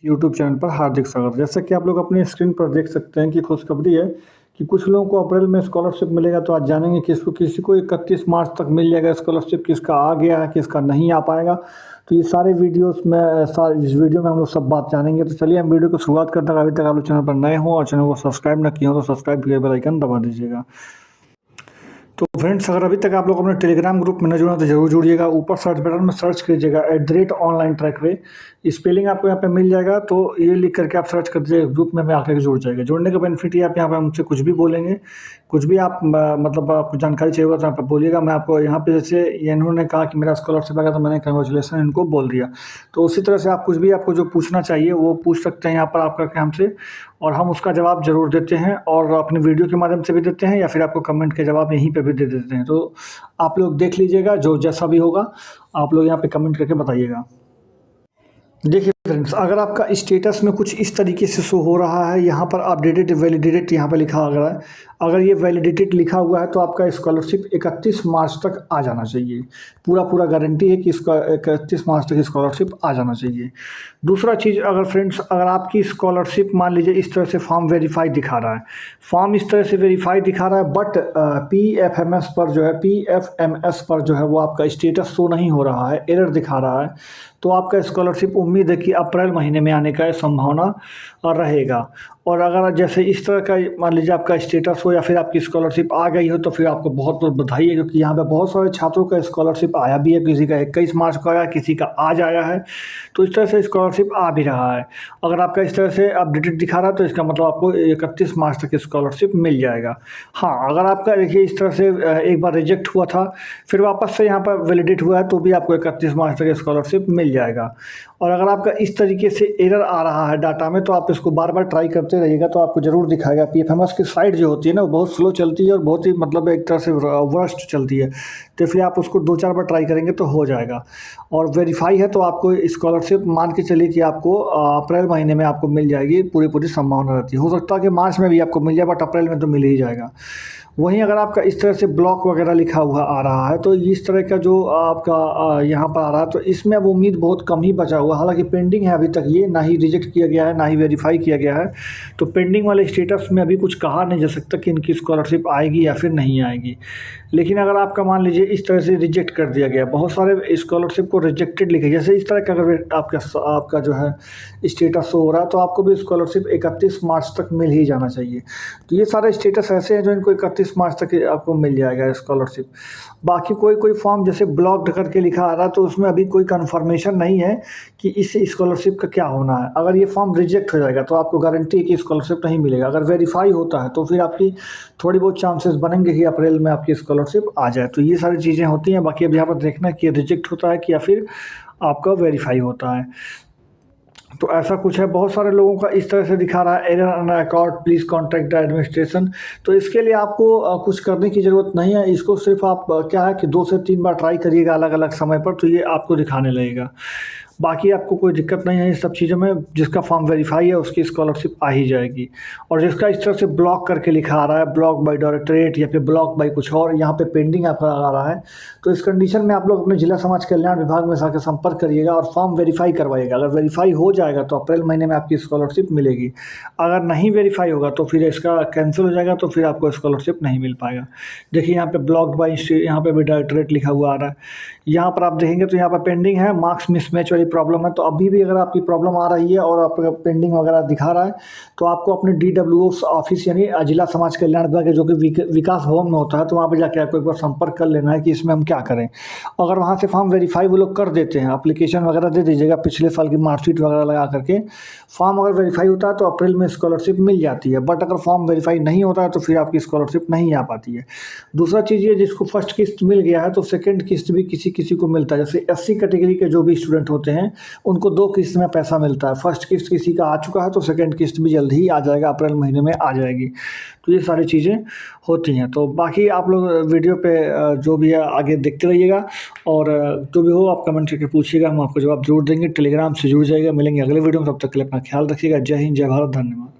YouTube channel पर हार्दिक स्वागत। जैसा कि आप लोग अपने स्क्रीन पर देख सकते हैं कि खुशखबरी है कि कुछ लोगों को अप्रैल में स्कॉलरशिप मिलेगा। तो आज जानेंगे किसी को 31 मार्च तक मिल जाएगा स्कॉलरशिप, किसका आ गया है, किसका नहीं आ पाएगा। तो ये सारे वीडियोस में इस वीडियो में हम लोग सब बात जानेंगे। तो चलिए हम वीडियो को शुरुआत करते हैं। अभी तक आप लोग चैनल पर नए हो और चैनल को सब्सक्राइब न किए हो तो सब्सक्राइब के बेल आइकन दबा दीजिएगा। तो फ्रेंड्स, अगर अभी तक आप लोग अपने टेलीग्राम ग्रुप में न जुड़े तो जरूर जुड़िएगा। ऊपर सर्च बटन में सर्च कीजिएगा @ऑनलाइन ट्रैक वे, स्पेलिंग आपको यहाँ पे मिल जाएगा। तो ये लिख करके आप सर्च कर दीजिए, ग्रुप में आकर जुड़ जाएगा। जुड़ने का बेनिफिट ये, आप यहाँ पे हमसे कुछ भी बोलेंगे, कुछ भी आप मतलब आपको जानकारी चाहिए होगा तो आप बोलिएगा। मैं आपको यहाँ पे जैसे इन्होंने कहा कि मेरा स्कॉलरशिप आ गया तो मैंने कंग्रेचुलेसन इनको बोल दिया। तो उसी तरह से आप कुछ भी आपको जो पूछना चाहिए वो पूछ सकते हैं यहाँ पर आप करके हमसे, और हम उसका जवाब ज़रूर देते हैं और अपनी वीडियो के माध्यम से भी देते हैं या फिर आपको कमेंट के जवाब यहीं पे भी दे देते हैं। तो आप लोग देख लीजिएगा, जो जैसा भी होगा आप लोग यहाँ पे कमेंट करके बताइएगा। देखिए फ्रेंड्स, अगर आपका स्टेटस में कुछ इस तरीके से शो हो रहा है, यहाँ पर अपडेटेड वैलिडेटेड यहाँ पर लिखा आ रहा है। अगर ये वैलिडेटेड लिखा हुआ है तो आपका स्कॉलरशिप 31 मार्च तक आ जाना चाहिए। पूरा गारंटी है कि इसका 31 मार्च तक स्कॉलरशिप आ जाना चाहिए। दूसरा चीज़, अगर फ्रेंड्स अगर आपकी स्कॉलरशिप मान लीजिए इस तरह से फॉर्म वेरीफाई दिखा रहा है, फॉर्म इस तरह से वेरीफाई दिखा रहा है, बट PFMS पर जो है, PFMS पर जो है वो आपका स्टेटस शो नहीं हो रहा है, एरर दिखा रहा है, तो आपका स्कॉलरशिप उम्मीद है कि अप्रैल महीने में आने का संभावना रहेगा। और अगर जैसे इस तरह का मान लीजिए आपका स्टेटस हो या फिर आपकी स्कॉलरशिप आ गई हो तो फिर आपको बहुत बहुत बधाई है, क्योंकि यहाँ पे बहुत सारे छात्रों का स्कॉलरशिप आया भी है। किसी का 21 मार्च को आया, किसी का आज आया है, तो इस तरह से स्कॉलरशिप आ भी रहा है। अगर आपका इस तरह से अपडेटेड दिखा रहा है तो इसका मतलब आपको 31 मार्च तक स्कॉलरशिप मिल जाएगा। हाँ, अगर आपका देखिए इस तरह से एक बार रिजेक्ट हुआ था फिर वापस से यहाँ पर वैलिडेट हुआ है तो भी आपको 31 मार्च तक स्कॉलरशिप मिल जाएगा। और अगर आपका इस तरीके से एरर आ रहा है डाटा में तो आप इसको बार बार ट्राई करते रहिएगा तो आपको ज़रूर दिखाएगा। PFMS की साइट जो होती है ना वो बहुत स्लो चलती है और बहुत ही मतलब एक तरह से वर्स्ट चलती है, तो इसलिए आप उसको 2-4 बार ट्राई करेंगे तो हो जाएगा। और वेरीफाई है तो आपको स्कॉलरशिप मान के चलिए कि आपको अप्रैल महीने में आपको मिल जाएगी, पूरी संभावना रहती है। हो सकता है कि मार्च में भी आपको मिल जाए, बट अप्रैल में तो मिल ही जाएगा। वहीं अगर आपका इस तरह से ब्लॉक वगैरह लिखा हुआ आ रहा है तो इस तरह का जो आपका यहाँ पर आ रहा है तो इसमें अब उम्मीद बहुत कम ही बचा हुआ है। हालांकि पेंडिंग है अभी तक, ये ना ही रिजेक्ट किया गया है ना ही वेरीफाई किया गया है, तो पेंडिंग वाले स्टेटस में अभी कुछ कहा नहीं जा सकता कि इनकी स्कॉलरशिप आएगी या फिर नहीं आएगी। लेकिन अगर आपका मान लीजिए इस तरह से रिजेक्ट कर दिया गया, बहुत सारे स्कॉलरशिप को रिजेक्टेड लिखे, जैसे इस तरह का अगर आपका जो है स्टेटस हो रहा है तो आपको भी स्कॉलरशिप 31 मार्च तक मिल ही जाना चाहिए। तो ये सारे स्टेटस ऐसे हैं जो इनको 31 मार्च तक आपको मिल जाएगा स्कॉलरशिप। बाकी कोई फॉर्म जैसे ब्लॉक्ड करके लिखा आ रहा है तो उसमें अभी कोई कंफर्मेशन नहीं है कि इस स्कॉलरशिप का क्या होना है। अगर ये फॉर्म रिजेक्ट हो जाएगा तो आपको गारंटी है कि स्कॉलरशिप नहीं मिलेगा। अगर वेरीफाई होता है तो फिर आपकी थोड़ी बहुत चांसेस बनेंगे कि अप्रैल में आपकी स्कॉलरशिप आ जाए। तो ये सारी चीज़ें होती हैं। बाकी अब यहाँ पर देखना कि रिजेक्ट होता है कि या फिर आपका वेरीफाई होता है। तो ऐसा कुछ है, बहुत सारे लोगों का इस तरह से दिखा रहा है, error on account please contact the administration. तो इसके लिए आपको कुछ करने की ज़रूरत नहीं है। इसको सिर्फ आप क्या है कि 2 से 3 बार ट्राई करिएगा अलग अलग समय पर, तो ये आपको दिखाने लगेगा। बाकी आपको कोई दिक्कत नहीं है इस सब चीज़ों में। जिसका फॉर्म वेरीफाई है उसकी स्कॉलरशिप आ ही जाएगी। और जिसका इस तरह से ब्लॉक करके लिखा आ रहा है, ब्लॉक बाय डायरेक्टरेट या फिर ब्लॉक बाय कुछ और, यहाँ पे पेंडिंग आपका आ रहा है, तो इस कंडीशन में आप लोग अपने जिला समाज कल्याण विभाग में जाकर संपर्क करिएगा और फॉर्म वेरीफाई करवाइएगा। अगर वेरीफाई हो जाएगा तो अप्रैल महीने में आपकी स्कॉलरशिप मिलेगी। अगर नहीं वेरीफाई होगा तो फिर इसका कैंसिल हो जाएगा, तो फिर आपको स्कॉलरशिप नहीं मिल पाएगा। देखिए यहाँ पे ब्लॉक्ड बाय, यहाँ पे भी डायरेक्टरेट लिखा हुआ आ रहा है। यहाँ पर आप देखेंगे तो यहाँ पर पेंडिंग है, मार्क्स मिसमैच वाली प्रॉब्लम है। तो अभी भी अगर आपकी प्रॉब्लम आ रही है और आपका पेंडिंग वगैरह दिखा रहा है तो आपको अपने DWO ऑफिस यानी जिला समाज कल्याण विभाग जो कि विकास भवन में होता है, तो वहाँ पे जाके आपको एक बार संपर्क कर लेना है कि इसमें हम क्या करें। अगर वहाँ से फॉर्म वेरीफाई वो लोग कर देते हैं, एप्लीकेशन वगैरह दे दीजिएगा, पिछले साल की मार्कशीट वगैरह लगा करके फॉर्म अगर वेरीफाई होता है तो अप्रैल में स्कॉलरशिप मिल जाती है। बट अगर फॉर्म वेरीफाई नहीं होता है तो फिर आपकी स्कॉलरशिप नहीं आ पाती है। दूसरा चीज़ ये, जिसको फर्स्ट किस्त मिल गया है तो सेकेंड किस्त भी किसी को मिलता है। जैसे SC कैटेगरी के जो भी स्टूडेंट होते हैं उनको 2 किस्त में पैसा मिलता है। फर्स्ट किस्त किसी का आ चुका है तो सेकंड किस्त भी जल्द ही आ जाएगा, अप्रैल महीने में आ जाएगी। तो ये सारी चीज़ें होती हैं। तो बाकी आप लोग वीडियो पे जो भी है आगे देखते रहिएगा और जो भी हो आप कमेंट करके पूछिएगा, हम आपको जवाब जरूर देंगे। टेलीग्राम से जुड़ जाइएगा। मिलेंगे अगले वीडियो में, तब तक के लिए अपना ख्याल रखिएगा। जय हिंद, जय भारत, धन्यवाद।